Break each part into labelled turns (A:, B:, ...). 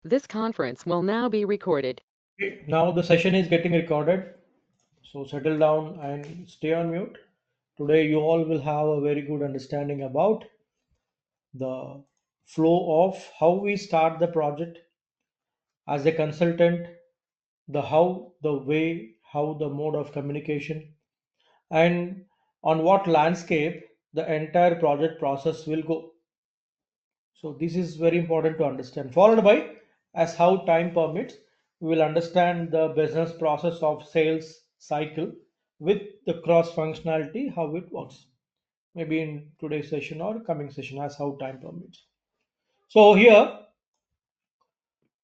A: This conference will now be recorded.
B: Okay, now the session is getting recorded, so settle down and stay on mute. Today, you all will have a very good understanding about the flow of how we start the project as a consultant, the how, the way, how, the mode of communication, and on what landscape the entire project process will go. So this is very important to understand. Followed by, as how time permits, we will understand the business process of sales cycle with the cross functionality, how it works. Maybe in today's session or coming session, as how time permits. So here,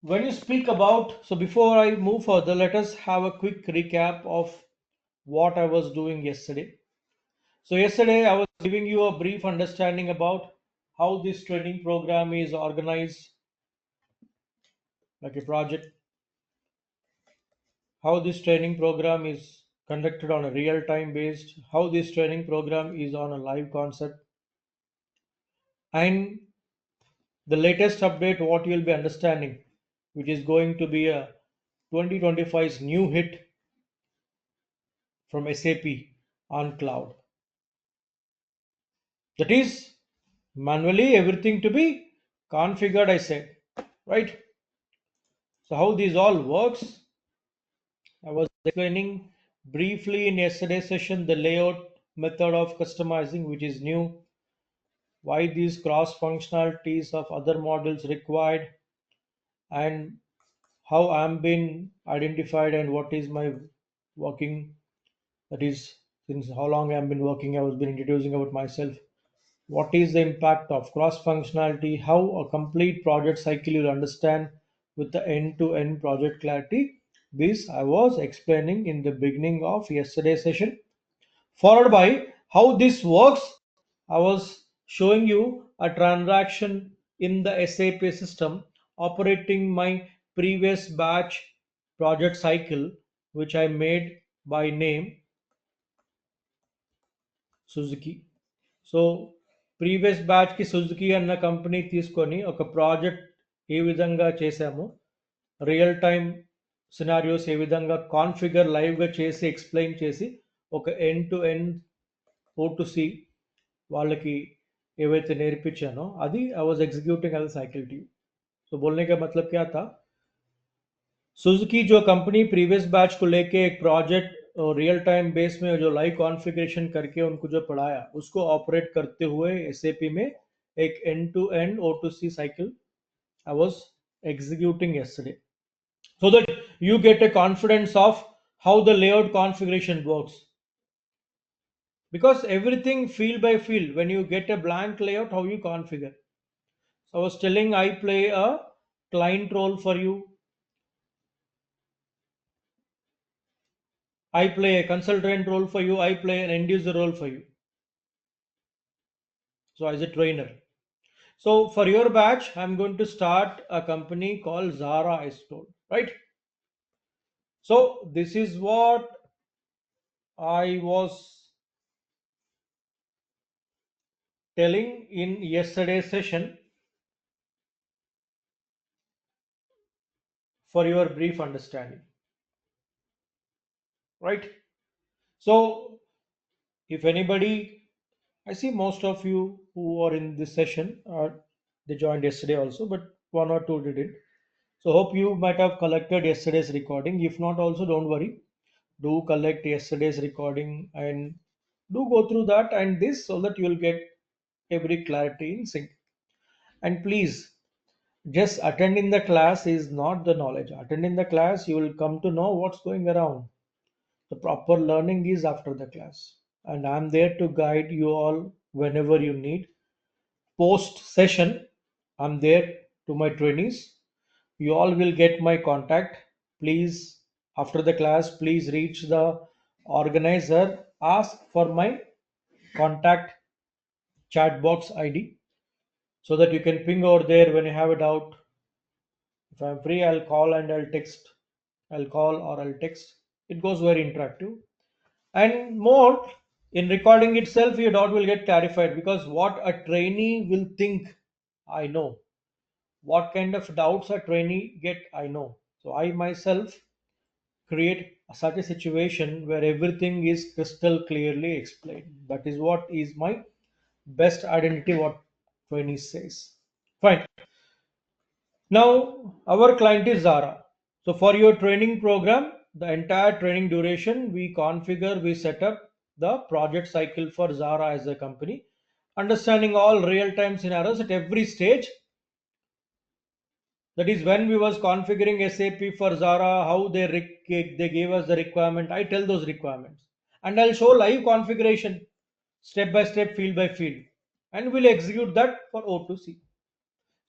B: when you speak about, so before I move further, let us have a quick recap of what I was doing yesterday. So yesterday I was giving you a brief understanding about how this training program is organized like a project, how this training program is conducted on a real time based, how this training program is on a live concept, and the latest update what you'll be understanding, which is going to be a 2025's new hit from SAP on cloud. That is manually everything to be configured, I said, right? So how this all works, I was explaining briefly in yesterday's session the layout method of customizing, which is new, why these cross functionalities of other modules required, and how I'm been identified and what is my working, that is since how long I've been working. I was been introducing about myself, what is the impact of cross functionality, how a complete project cycle you'll understand with the end to end project clarity. This I was explaining in the beginning of yesterday's session, followed by how this works. I was showing you a transaction in the SAP system operating my previous batch project cycle, which I made by name Suzuki. So previous బ్యాచ్కి Suzuki అన్న company తీసుకొని ఒక project ఏ విధంగా చేశాము, real time scenarios ఏ విధంగా configure లైవ్గా చేసి explain చేసి ఒక end to end O to C వాళ్ళకి ఏవైతే నేర్పించానో అది I was executing as cycle team. तो बोलने का मतलब क्या था, सुजुकी जो कंपनी प्रीवियस बैच को लेके एक प्रोजेक्ट रियल टाइम बेस में जो लाइव कॉन्फ़िगरेशन करके उनको जो पढ़ाया उसको ऑपरेट करते हुए एसएपी में एक end to end O to C cycle I was executing yesterday, so that you get a confidence of how the layout configuration works, because everything field by field when you get a blank layout how you configure. So I was telling I play a client role for you, I play a consultant role for you, I play an end user role for you. So as a trainer. So for your batch, I'm going to start a company called Zara, I told, right? So this is what I was telling in yesterday's session for your brief understanding, right? So if anybody, I see most of you who are in this session, they joined yesterday also, but one or two didn't. So hope you might have collected yesterday's recording. If not, also don't worry. Do collect yesterday's recording and do go through that and this so that you will get every clarity in sync. And please, just attending the class is not the knowledge. Attending the class, you will come to know what's going around. The proper learning is after the class. And I'm there to guide you all whenever you need. Post session, I'm there to my trainees. You all will get my contact. Please, after the class, please reach the organizer, ask for my contact chat box ID so that you can ping over there when you have a doubt. If I'm free, I'll call and I'll text. I'll call or I'll text. It goes very interactive. And more, in recording itself, your doubt will get clarified, because what a trainee will think, I know. what kind of doubts a trainee get, I know. So I myself create such a situation where everything is crystal clearly explained. That is what is my best identity, what trainee says. Fine. Now, our client is Zara. So, for your training program, the entire training duration, we configure, we set up the project cycle for Zara as a company, understanding all real time scenarios at every stage. That is when we was configuring SAP for Zara, how they gave us the requirement. I tell those requirements, and I'll show live configuration, step by step, field by field, and we'll execute that for O2C.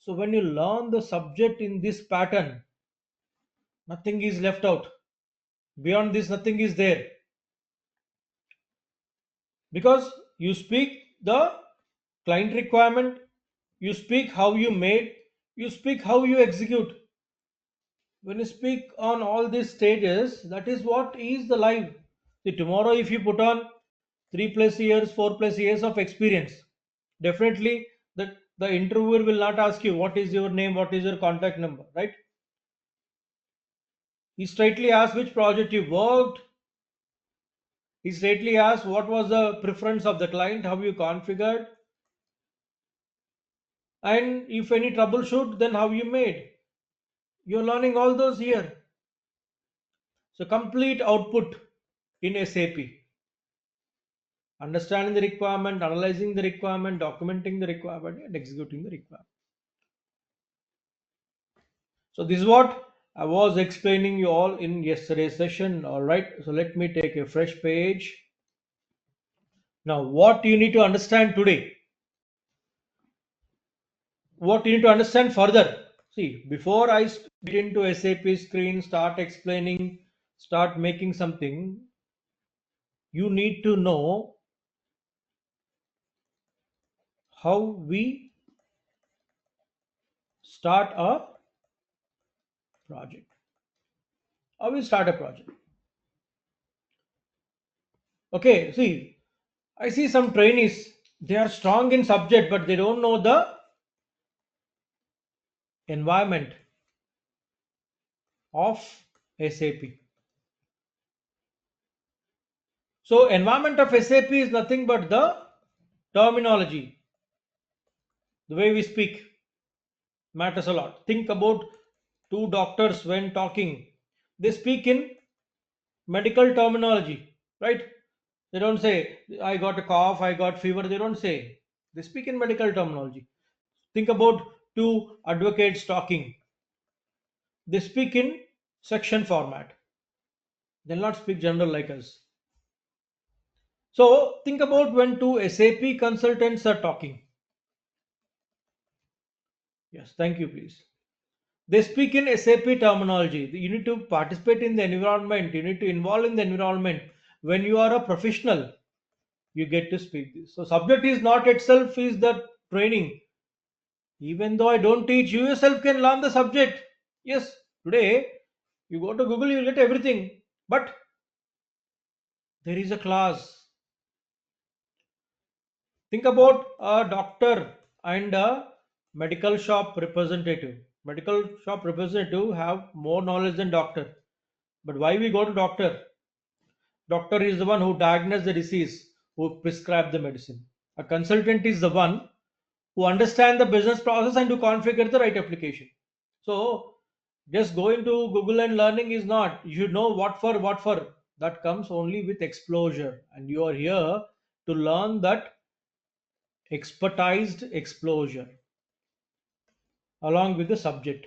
B: So when you learn the subject in this pattern, nothing is left out. Beyond this, nothing is there, because you speak the client requirement, you speak how you made, you speak how you execute. When you speak on all these stages, that is what is the life. See, tomorrow if you put on 3 plus years, 4 plus years of experience, definitely the interviewer will not ask you what is your name, what is your contact number, right? He straightly asks which project you worked. He straightly asks what was the preference of the client, how you configured, and if any troubleshoot, then how you made. You're learning all those here. So complete output in SAP. Understanding the requirement, analyzing the requirement, documenting the requirement, and executing the requirement. So this is what I was explaining you all in yesterday's session. All right. So let me take a fresh page. Now, what you need to understand today, what you need to understand further. See, before I get into SAP screen, start explaining, start making something, you need to know how we start a project. How we start a project. Okay, see, I see some trainees, they are strong in subject, but they don't know the environment of SAP. So environment of SAP is nothing but the terminology, the way we speak matters a lot. Think about two doctors when talking. They speak in medical terminology, right? They don't say, I got a cough, I got fever. They don't say. They speak in medical terminology. Think about two advocates talking. They speak in section format. They'll not speak general like us. So think about when two SAP consultants are talking. Yes, thank you, please. They speak in SAP terminology. You need to participate in the environment. You need to involve in the environment. When you are a professional, you get to speak this. So subject is not itself is the training. Even though I don't teach, you yourself can learn the subject. Yes, today you go to Google, you get everything. But there is a class. Think about a doctor and a medical shop representative. Medical shop representative have more knowledge than doctor. But why we go to doctor? Doctor is the one who diagnoses the disease, who prescribe the medicine. A consultant is the one who understand the business process and to configure the right application. So just going to Google and learning is not. You should know what for. That comes only with exposure, and you are here to learn that expertized exposure along with the subject.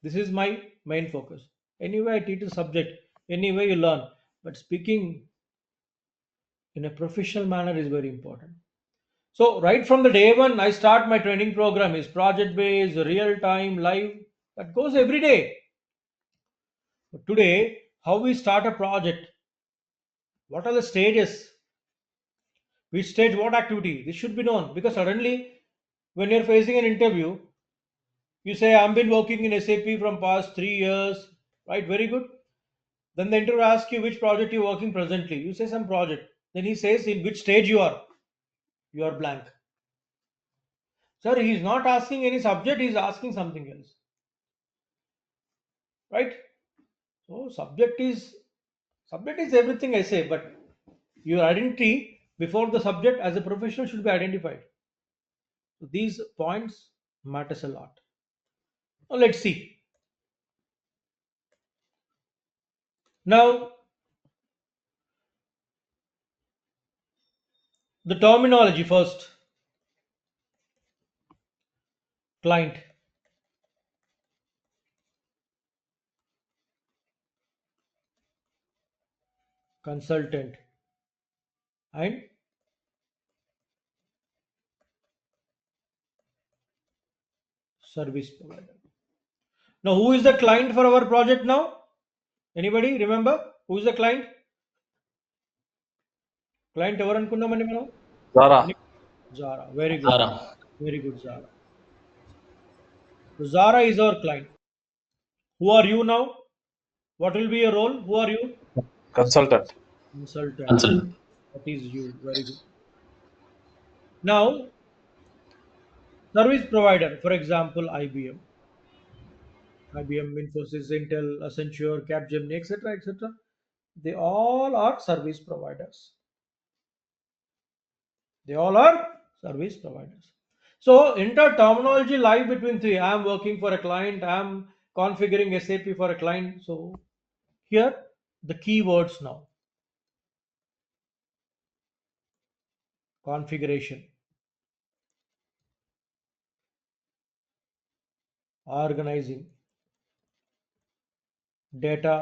B: This is my main focus. Anyway, I teach the subject. Anyway, you learn. But speaking in a professional manner is very important. So right from the day one, I start my training program is project based, real time, live. That goes every day. But today, how we start a project? What are the stages? Which stage, what activity? This should be known because suddenly, when you're facing an interview, you say, "I've been working in SAP from past 3 years." Right? Very good. Then the interviewer asks you which project you're working presently. You say some project. Then he says in which stage you are. You are blank. Sir, he is not asking any subject, he is asking something else. Right? So subject is everything I say, but your identity before the subject as a professional should be identified. So these points matters a lot. Now let's see. Now the terminology first. Client, consultant, and service provider. Now who is the client for our project now? Anybody remember? Who is the client? Client ఎవరు అనుకున్నామని మనం?
C: Zara.
B: Any- Zara. Very good.
C: Zara.
B: Very good, Zara. So Zara is our client. Who are you now? What will be your role? Who are you?
C: Consultant.
B: Consultant.
C: Consultant.
B: That is you. Very good. Now, service provider, for example, IBM, Infosys, Intel, Accenture, Capgemini, etc., etc. They all are service providers. They all are service providers. So, inter terminology lie between three. I am working for a client. I am configuring SAP for a client. So, here the keywords now: configuration, organizing, data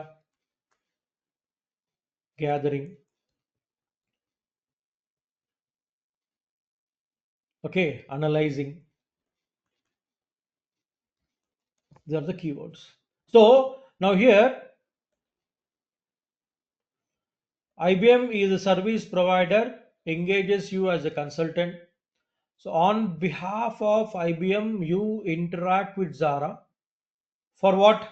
B: gathering, okay, analyzing. These are the keywords. So now here IBM is a service provider, engages you as a consultant. So on behalf of IBM, you interact with Zara for what?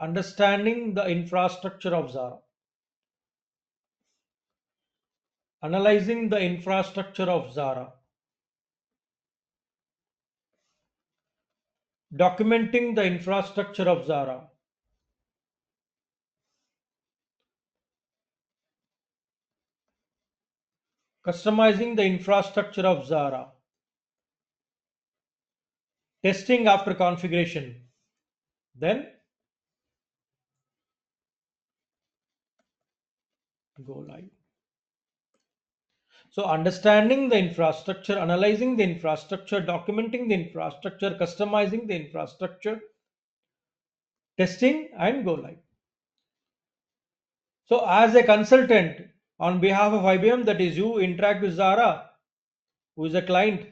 B: Understanding the infrastructure of Zara, analyzing the infrastructure of Zara, documenting the infrastructure of Zara, customizing the infrastructure of Zara, testing after configuration, then go live. So understanding the infrastructure, analyzing the infrastructure, documenting the infrastructure, customizing the infrastructure, testing and go live. So as a consultant on behalf of IBM, that is you interact with Zara, who is a client,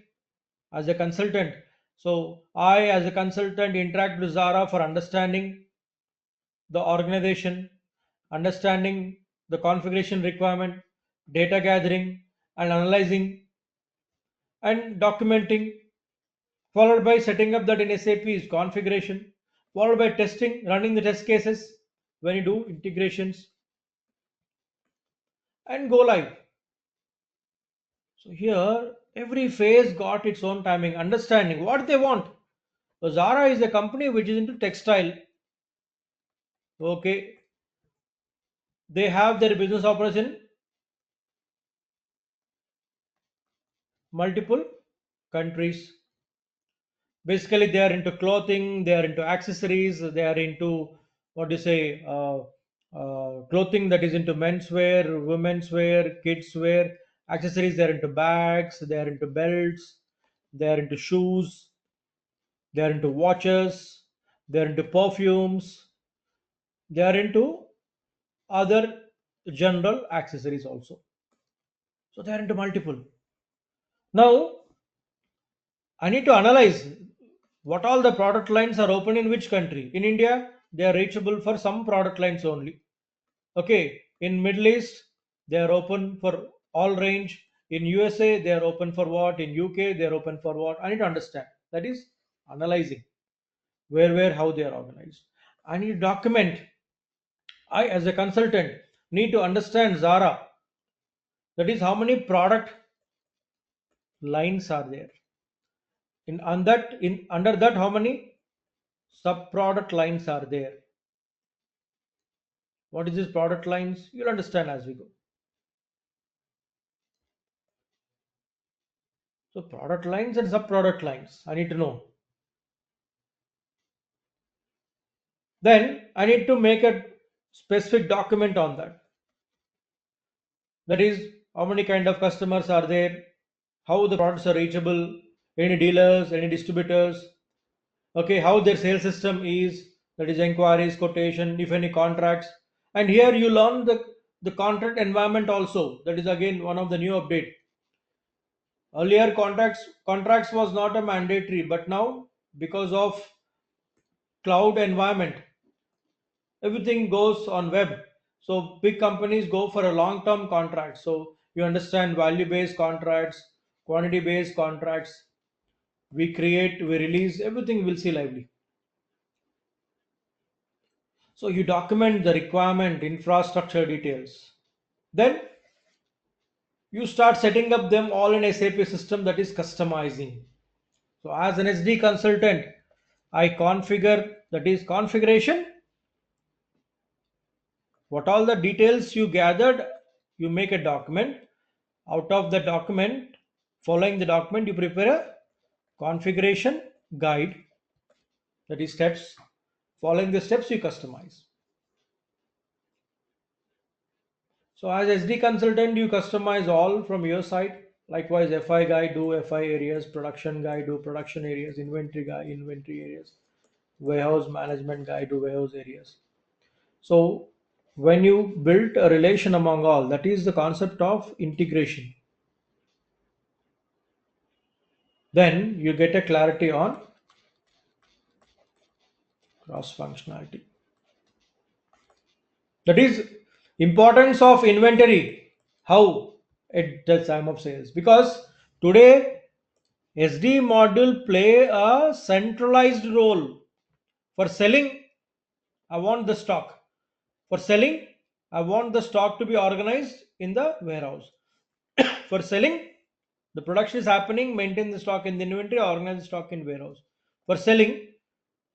B: as a consultant. So I as a consultant interact with Zara for understanding the organization, understanding the configuration requirement, data gathering and analyzing and documenting, followed by setting up that in SAP is configuration, followed by testing, running the test cases when you do integrations and go live. So here every phase got its own timing, understanding what they want. So Zara is a company which is into textile. Okay, they have their business operation in multiple countries. Basically they are into clothing, they are into accessories, they are into what do you say, clothing that is into menswear, women's wear, kids wear, accessories, they are into bags, they are into belts, they are into shoes, they are into watches, they are into perfumes, they are into other general accessories also. So they are into multiple. Now I need to analyze what all the product lines are open in which country. In India, they are reachable for some product lines only. Okay, in Middle East, they are open for all range. In USA, they are open for what? In UK, they are open for what? I need to understand. That is analyzing where, how they are organized. I need to document. I, as a consultant, need to understand Zara. That is how many product lines are there. In on that in under that, how many sub product lines are there? What is these product lines? You'll understand as we go. So product lines and sub product lines, I need to know. Then I need to make a specific document on that. That is, how many kind of customers are there, how the products are reachable, any dealers, any distributors, okay, how their sales system is, that is inquiries, quotation, if any contracts. And here you learn the contract environment also. That is again one of the new update. Earlier contracts was not a mandatory, but now because of cloud environment, everything goes on web. So big companies go for a long term contract. So you understand value based contracts, quantity based contracts. We create, we release, everything will see lively. So you document the requirement, infrastructure details. Then you start setting up them all in SAP system, that is customizing. So as an SD consultant, I configure, that is configuration. What all the details you gathered, you make a document. Out of the document, following the document, you prepare a configuration guide, that is steps. Following the steps, you customize. So as SD consultant, you customize all from your side. Likewise, FI guy do FI areas, production guy do production areas, inventory guy inventory areas, warehouse management guy do warehouse areas. So when you build a relation among all, that is the concept of integration. Then you get a clarity on cross functionality. That is importance of inventory. How at the time of sales, because today SD module play a centralized role. For selling, I want the stock. For selling, I want the stock to be organized in the warehouse. For selling, the production is happening, maintain the stock in the inventory, organize the stock in warehouse. For selling,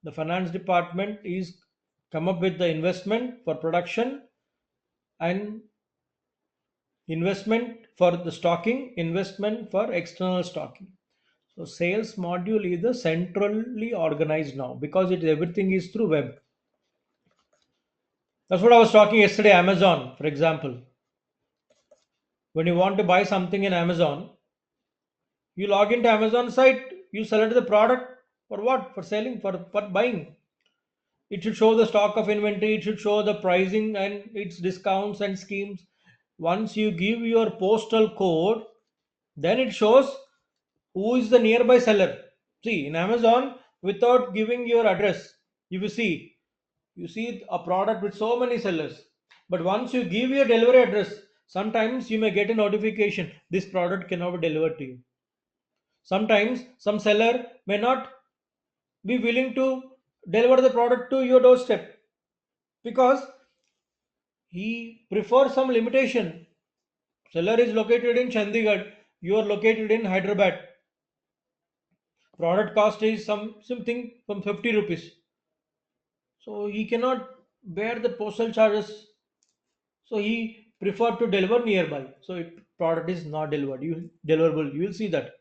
B: the finance department is come up with the investment for production and investment for the stocking, investment for external stocking. So sales module is the centrally organized now because it everything is through web. That's what I was talking yesterday. Amazon, for example, when you want to buy something in Amazon, you log into Amazon site, you select the product for what? For selling, for buying. It should show the stock of inventory, it should show the pricing and its discounts and schemes. Once you give your postal code, then it shows who is the nearby seller. See, in Amazon, without giving your address, you see a product with so many sellers. But once you give your delivery address, sometimes you may get a notification this product cannot be delivered to you. Sometimes some seller may not be willing to deliver the product to your doorstep because he prefers some limitation. Seller is located in Chandigarh, you are located in Hyderabad. Product cost is something from 50 rupees. So he cannot bear the postal charges. So he preferred to deliver nearby. So if product is not delivered, you deliverable, you will see that.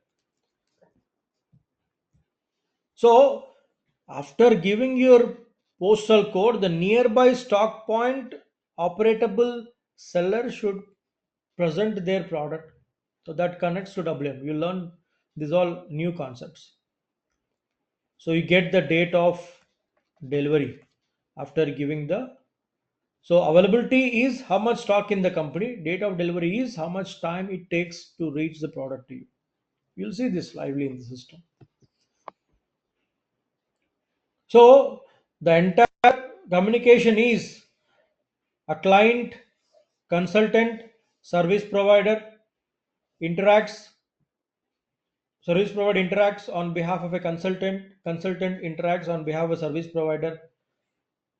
B: So after giving your postal code, the nearby stock point operatable seller should present their product. So that connects to WM. You learn these all new concepts. So you get the date of delivery after giving the. So availability is how much stock in the company. Date of delivery is how much time it takes to reach the product to you. You'll see this lively in the system. So the entire communication is a client, consultant, service provider interacts. Service provider interacts on behalf of a consultant. Consultant interacts on behalf of a service provider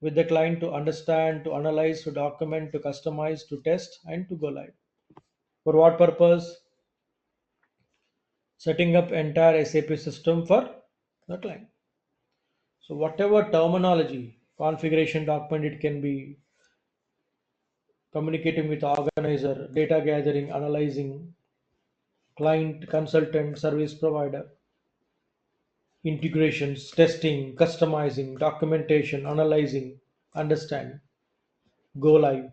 B: with the client to understand, to analyze, to document, to customize, to test, and to go live. For what purpose? setting up entire SAP system for the client. So whatever terminology, configuration document, it can be communicating with organizer, data gathering, analyzing, client, consultant, service provider, integrations, testing, customizing, documentation, analyzing, understand, go live.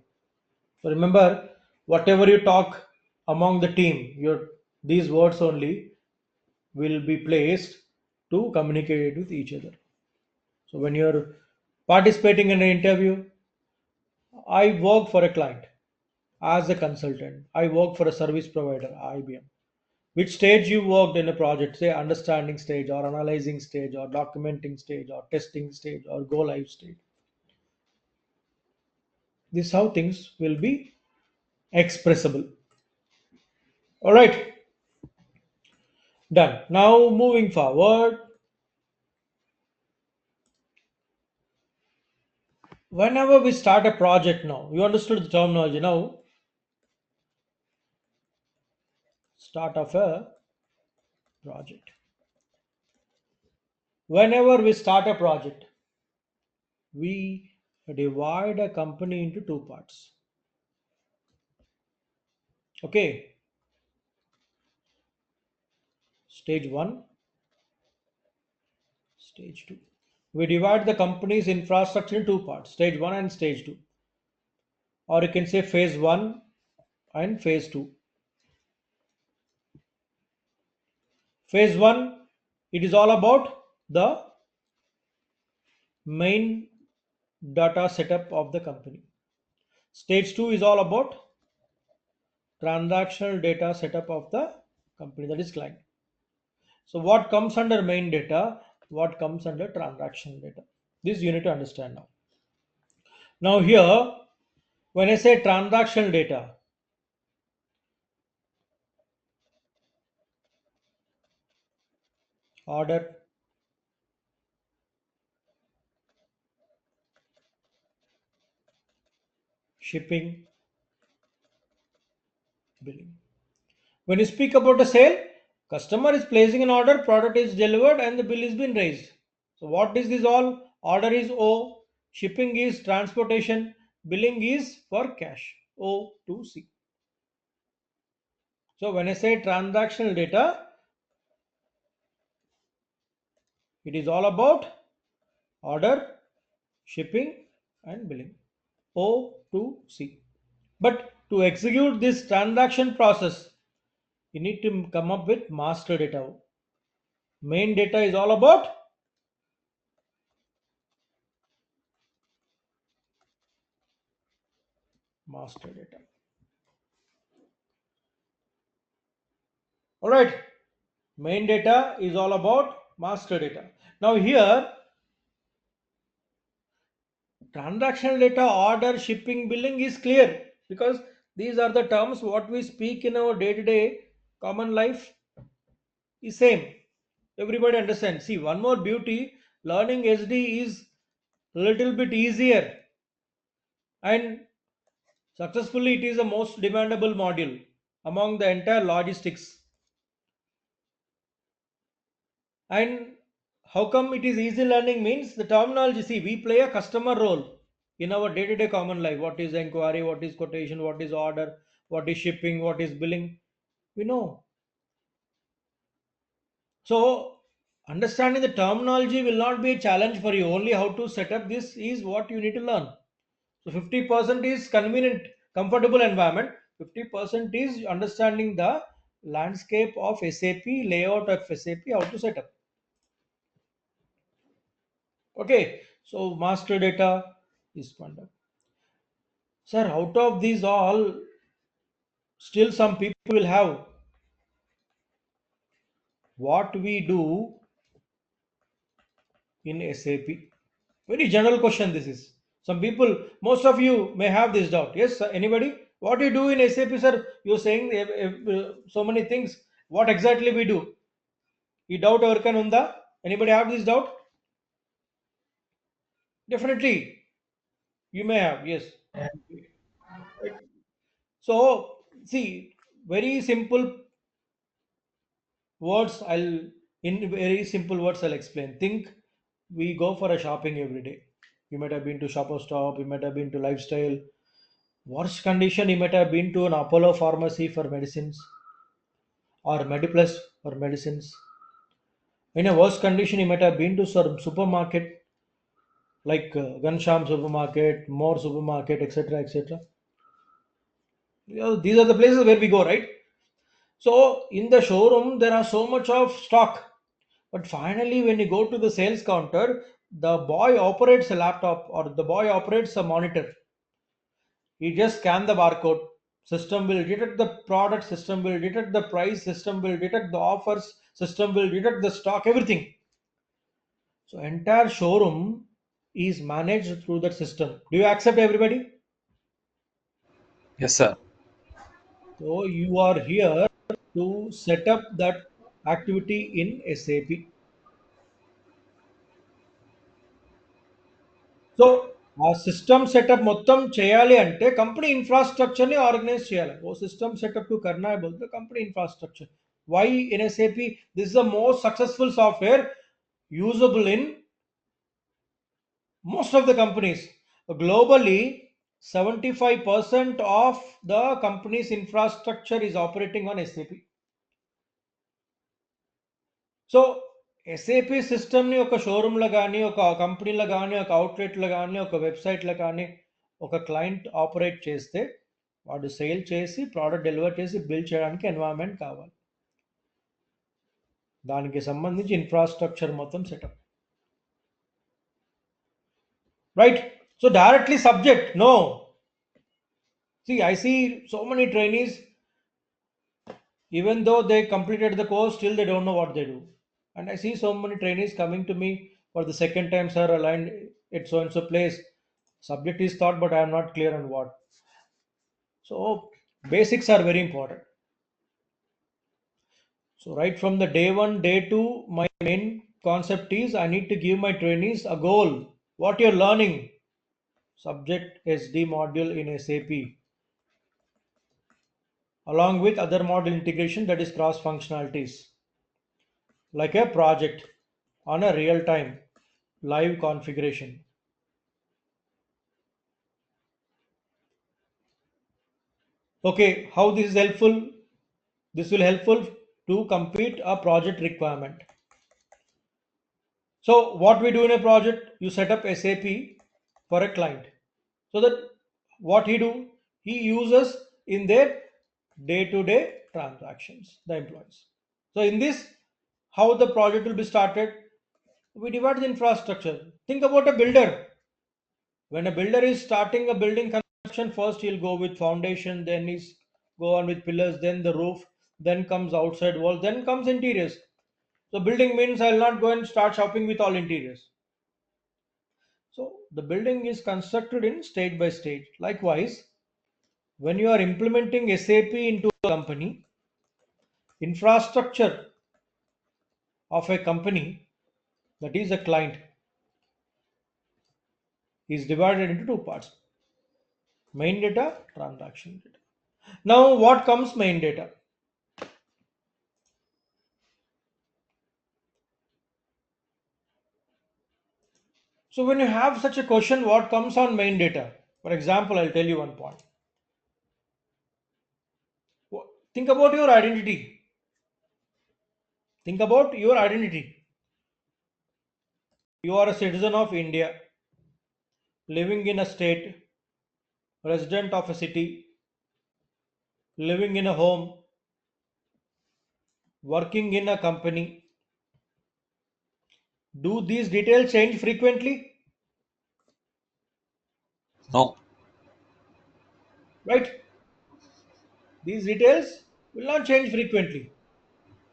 B: So remember, whatever you talk among the team, your these words only will be placed to communicate with each other. So when you're participating in an interview, I work for a client as a consultant. I work for a service provider, IBM. Which stage you worked in a project, say understanding stage or analyzing stage or documenting stage or testing stage or go live stage. This is how things will be expressible. All right, done. Now moving forward, whenever we start a project now, you understood the terminology now, start of a project. Whenever we start a project, we divide a company into two parts. Okay, stage one, stage two. We divide the company's infrastructure in two parts, stage one and stage two. Or you can say phase one and phase two. Phase one, it is all about the main data setup of the company. Stage two is all about transactional data setup of the company, that is client. So what comes under main data, what comes under transactional data? This you need to understand now. Now here, when I say transactional data, order, shipping, billing. When you speak about a sale, customer is placing an order, product is delivered, and the bill is been raised. So what is this all? Order is O, shipping is transportation, billing is for cash. O to C. So when I say transactional data, it is all about order, shipping, and billing. O to C. But to execute this transaction process, you need to come up with master data. Main data is all about master data. All right. Main data is all about master data. Now here, transactional data, order, shipping, billing is clear because these are the terms what we speak in our day-to-day common life is same. Everybody understands. See, one more beauty, learning SD is little bit easier and successfully it is the most demandable module among the entire logistics. And how come it is easy learning means the terminology. See, we play a customer role in our day to day common life. What is inquiry? What is quotation? What is order? What is shipping? What is billing? We know. So, understanding the terminology will not be a challenge for you. Only how to set up this is what you need to learn. So, 50% is convenient, comfortable environment, 50% is understanding the landscape of SAP, layout of SAP, how to set up. Okay, so master data is conduct. Sir, out of these all, still some people will have what we do in SAP. Very general question this is. Some people, most of you may have this doubt. Yes, sir, anybody? What do you do in SAP, sir? You're saying so many things. What exactly we do? You doubt ఎవరికైనా ఉందా? Anybody have this doubt? Definitely, you may have. Yes. So, see, very simple Words I'll in very simple words I'll explain. Think we go for a shopping every day. You might have been to Shopper Stop, you might have been to Lifestyle. Worst condition, you might have been to an Apollo pharmacy for medicines or Mediplus for medicines. In a worst condition, you might have been to some supermarket like Gansham supermarket, More supermarket, etc., etc. These are the places where we go, right? So in the showroom, there are so much of stock. But finally, when you go to the sales counter, the boy operates a laptop or the boy operates a monitor. He just scan the barcode. System will detect the product, system will detect the price, system will detect the offers, system will detect the stock, everything. So entire showroom is managed through that system. Do you accept everybody?
C: Yes, sir.
B: So you are here to set up that activity in SAP. So ఆ system setup మొత్తం చేయాలి అంటే company ఇన్ఫ్రాస్ట్రక్చర్ని organise చేయాలి ఓ system setup to करना है बोलते company infrastructure why in SAP this is the most successful software usable in most of the companies globally. 75% of the company's infrastructure is operating on SAP. So SAP సిస్టమ్ని ఒక షోరూంలో కానీ ఒక కంపెనీలో కానీ ఒక అవుట్లెట్లో కానీ ఒక వెబ్సైట్లో కానీ ఒక క్లయింట్ ఆపరేట్ చేస్తే వాడు సేల్ చేసి ప్రోడక్ట్ డెలివర్ చేసి బిల్ చేయడానికి ఎన్వైరన్మెంట్ కావాలి. దానికి సంబంధించి ఇన్ఫ్రాస్ట్రక్చర్ మొత్తం setup right. So directly subject no. See, I see so many trainees, even though they completed the course, still they don't know what they do. And I see so many trainees coming to me for the second time, sir, aligned at so and so place. Subject is taught, but I am not clear on what. So basics are very important. So right from the day one, day two, my main concept is I need to give my trainees a goal. What you're learning, subject SD module in SAP, along with other module integration, that is cross functionalities, like a project on a real time live configuration. Okay, how this is helpful? This will helpful to complete a project requirement. So what we do in a project, you set up SAP for a client. So that what he do, he uses in their day-to-day transactions, the employees. So in this, how the project will be started, we divide the infrastructure. Think about a builder. When a builder is starting a building construction, first he'll go with foundation, then he's go on with pillars, then the roof, then comes outside wall, then comes interiors. So building means I'll not go and start shopping with all interiors. So the building is constructed in stage by stage. Likewise, when you are implementing SAP into a company, infrastructure of a company, that is a client, is divided into two parts: main data, transaction data. Now, what comes main data? So when you have such a question, what comes on main data? For example, I'll tell you one point. Think about your identity. Think about your identity. You are a citizen of India, living in a state, resident of a city, living in a home, working in a company. Do these details change frequently?
C: No.
B: Right? These details will not change frequently.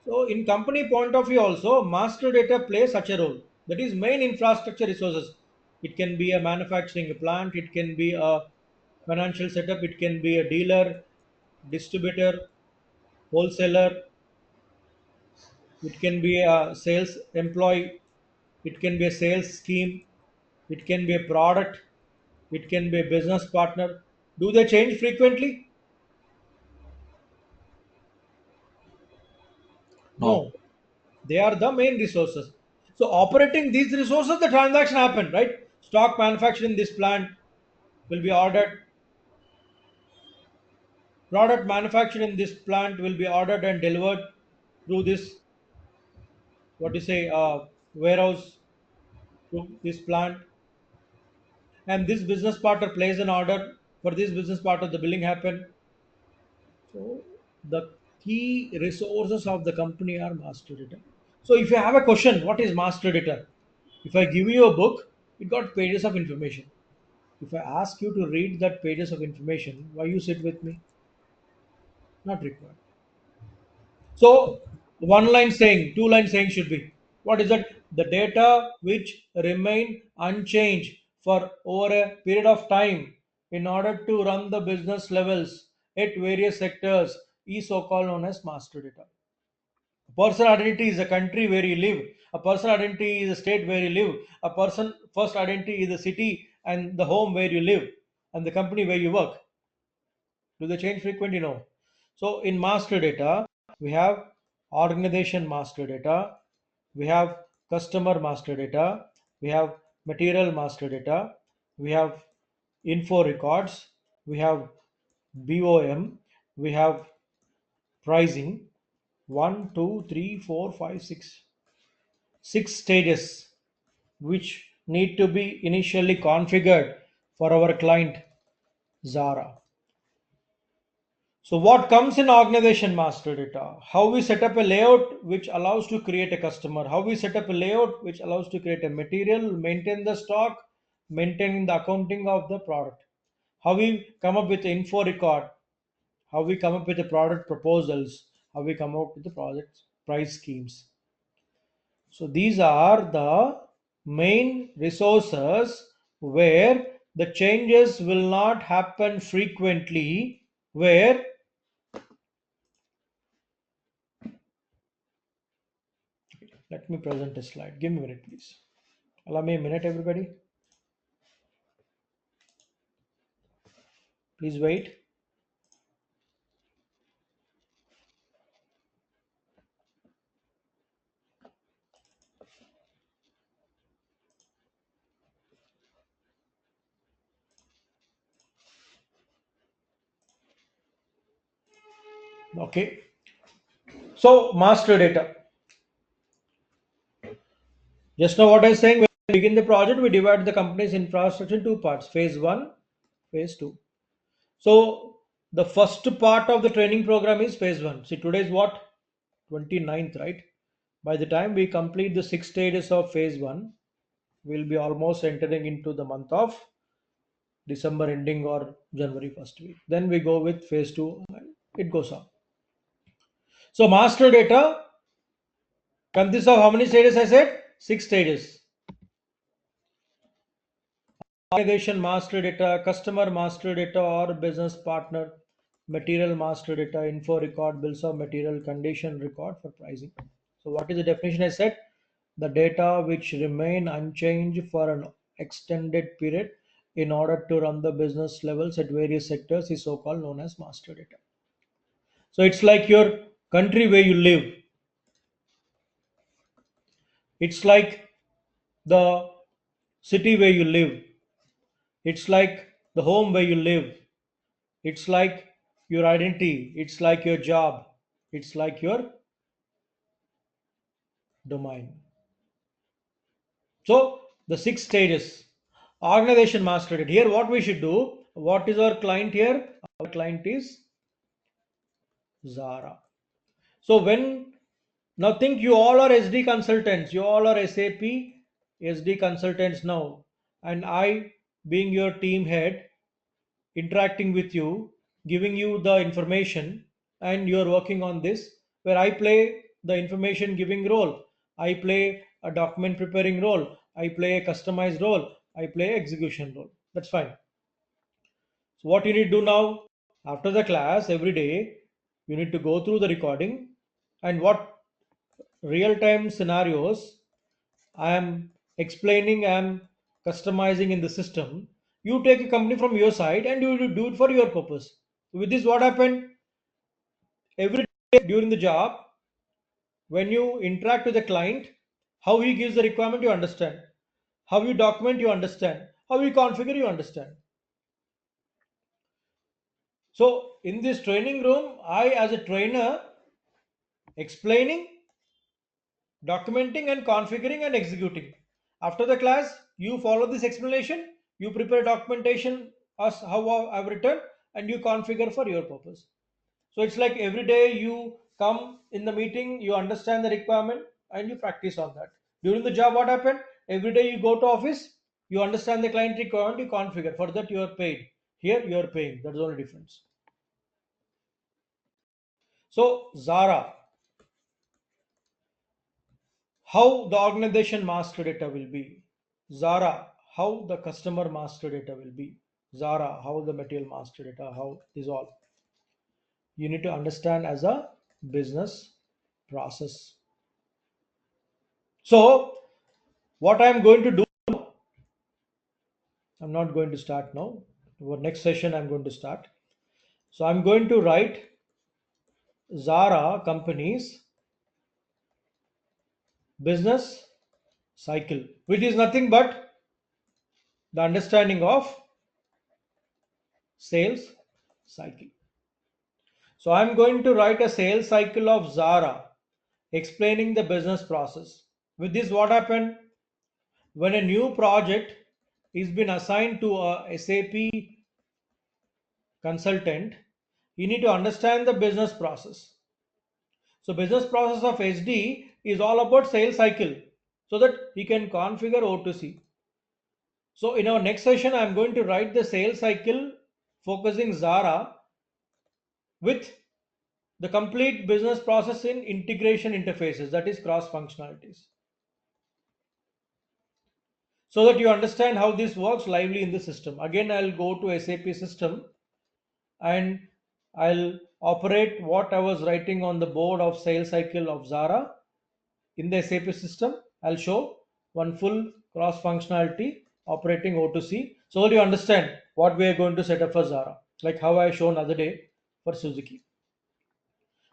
B: So, in company point of view, also, master data plays such a role. That is main infrastructure resources. It can be a manufacturing plant, it can be a financial setup, it can be a dealer, distributor, wholesaler, it can be a sales employee, it can be a sales scheme, it can be a product, it can be a business partner. Do they change frequently?
C: No.
B: No. They are the main resources. So operating these resources, the transaction happen, right? Stock manufactured in this plant will be ordered. Product manufactured in this plant will be ordered and delivered through this, what you say, warehouse, through this plant. And this business partner places an order for this business partner. The billing happen. So the key resources of the company are master data. So if you have a question, what is master data? If I give you a book, it got pages of information. If I ask you to read that pages of information, why you sit with me? Not required. So one line saying, two line saying should be, what is that? The data which remain unchanged for over a period of time in order to run the business levels at various sectors is so-called known as master data. A personal identity is a country where you live. A personal identity is a state where you live. A person first identity is the city and the home where you live and the company where you work. Do they change frequently? No. So in master data, we have organization master data, we have customer master data, we have material master data, we have info records, we have BOM, we have pricing. One, two, three, four, five, six. Six stages which need to be initially configured for our client Zara. So what comes in organization master data? How we set up a layout which allows to create a customer. How we set up a layout which allows to create a material, maintain the stock, maintain the accounting of the product. How we come up with the info record. How we come up with the product proposals. How we come up with the project price schemes. So these are the main resources where the changes will not happen frequently, where, let me present a slide. Give me a minute, please. Allow me a minute, everybody. Please wait. Okay. So, master data. Just now, what I was saying, when we begin the project, we divide the company's infrastructure in two parts, phase one, phase two. So, the first part of the training program is phase one. See, today is what? 29th, right? By the time we complete the 6 stages of phase one, we'll be almost entering into the month of December ending or January first week. Then we go with phase two, and it goes on. So, master data consists of how many stages? I said 6 stages. Organization master data, customer master data or business partner, material master data, info record, bills of material, condition record for pricing. So what is the definition? I said the data which remain unchanged for an extended period in order to run the business levels at various sectors is so-called known as master data. So it's like your country where you live. It's like the city where you live. It's like the home where you live. It's like your identity, it's like your job, it's like your domain. So, the 6 stages. Organization mastered it. Here, what we should do, what is our client here? Our client is Zara. So, when now think you all are SD consultants, you all are SAP SD consultants now, and I, being your team head, interacting with you, giving you the information, and you're working on this, where I play the information giving role. I play a document preparing role. I play a customized role. I play execution role. That's fine. So what you need to do now, after the class, every day, you need to go through the recording and what real time scenarios I am explaining, I am customizing in the system. You take a company from your side and you will do it for your purpose. With this, what happened? Every day during the job, when you interact with the client, how he gives the requirement, you understand. How you document, you understand. How you configure, you understand. So in this training room, I as a trainer explaining, documenting and configuring and executing. After the class, you follow this explanation, you prepare documentation as how I've written, and you configure for your purpose. So it's like every day you come in the meeting, you understand the requirement and you practice on that. During the job, what happened? Every day you go to office, you understand the client requirement, you configure. For that you are paid. Here you are paying. That's the only difference. So Zara, how the organization master data will be. Zara, how the customer master data will be. Zara, how the material master data, how is all. You need to understand as a business process. So what I am going to do, I'm not going to start now. For next session, I'm going to start. So I'm going to write Zara company's business cycle, which is nothing but the understanding of sales cycle. So I'm going to write a sales cycle of Zara explaining the business process. With this, what happened? When a new project is been assigned to a SAP consultant, you need to understand the business process. So business process of SD is all about sales cycle so that he can configure O2C. So in our next session, I'm going to write the sales cycle focusing Zara with the complete business process in integration interfaces, that is cross functionalities. So that you understand how this works lively in the system. Again, I'll go to SAP system and I'll operate what I was writing on the board of sales cycle of Zara in the SAP system. I'll show one full cross functionality operating O2C so that you understand what we are going to set up for Zara, like how I shown other day for Suzuki.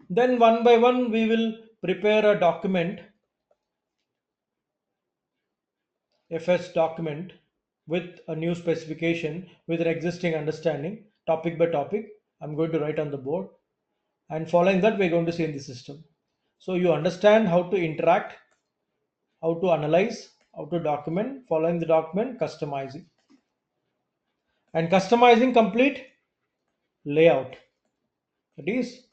B: Then one by one we will prepare a document, FS document with a new specification with an existing understanding, topic by topic. I'm going to write on the board, and following that we're going to see in the system. So you understand how to interact, how to analyze, how to document, following the document, customizing. And customizing complete layout. That is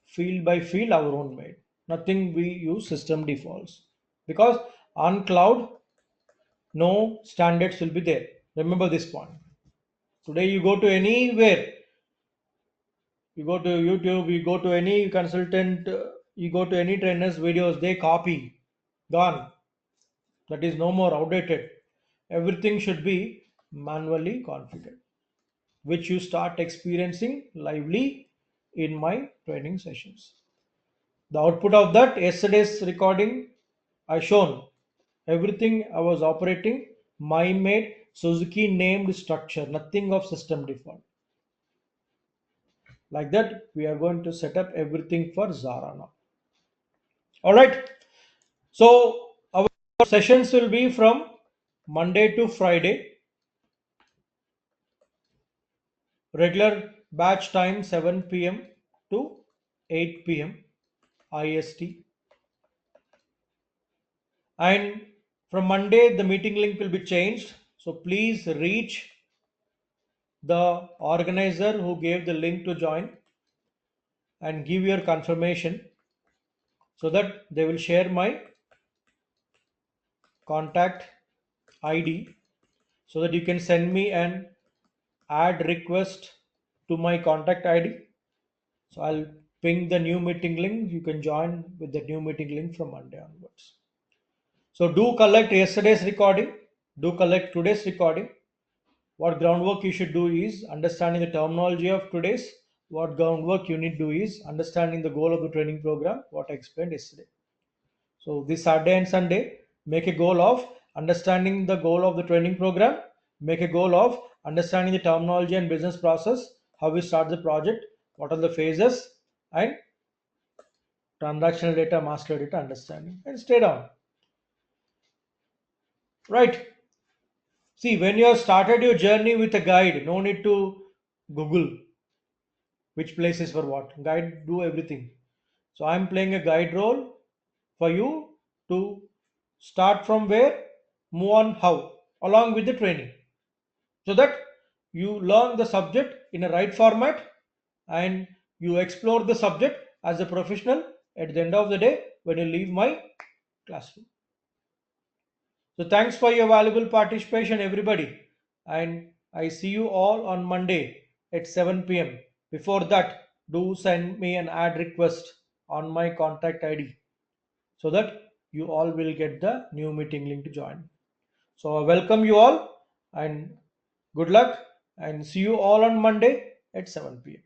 B: field by field our own made. Nothing we use system defaults. Because on cloud, no standards will be there. Remember this point. Today you go to anywhere, you go to YouTube, you go to any consultant, you go to any trainer's videos, they copy. Gone. That is no more outdated. Everything should be manually configured, which you start experiencing lively in my training sessions. The output of that yesterday's recording I shown everything I was operating my made Suzuki named structure, nothing of system default. Like that, we are going to set up everything for Zara now. All right. So our sessions will be from Monday to Friday. Regular batch time 7 p.m. to 8 p.m. IST. And from Monday, the meeting link will be changed. So please reach the organizer who gave the link to join and give your confirmation so that they will share my contact ID so that you can send me an add request to my contact ID. So I'll ping the new meeting link. You can join with the new meeting link from Monday onwards. So do collect yesterday's recording. Do collect today's recording. What groundwork you should do is understanding the terminology of today's. What groundwork you need to do is understanding the goal of the training program, what I explained yesterday. So this Saturday and Sunday, make a goal of understanding the goal of the training program, make a goal of understanding the terminology and business process, how we start the project, what are the phases, and transactional data, master data understanding, and stay down. Right. See, when you have started your journey with a guide, no need to Google which place is for what. Guide do everything. So I'm playing a guide role for you to start from where, move on how, along with the training, so that you learn the subject in a right format and you explore the subject as a professional at the end of the day when you leave my classroom. So thanks for your valuable participation, everybody. And I see you all on Monday at 7 p.m. Before that, do send me an ad request on my contact ID so that you all will get the new meeting link to join. So I welcome you all and good luck and see you all on Monday at 7 p.m.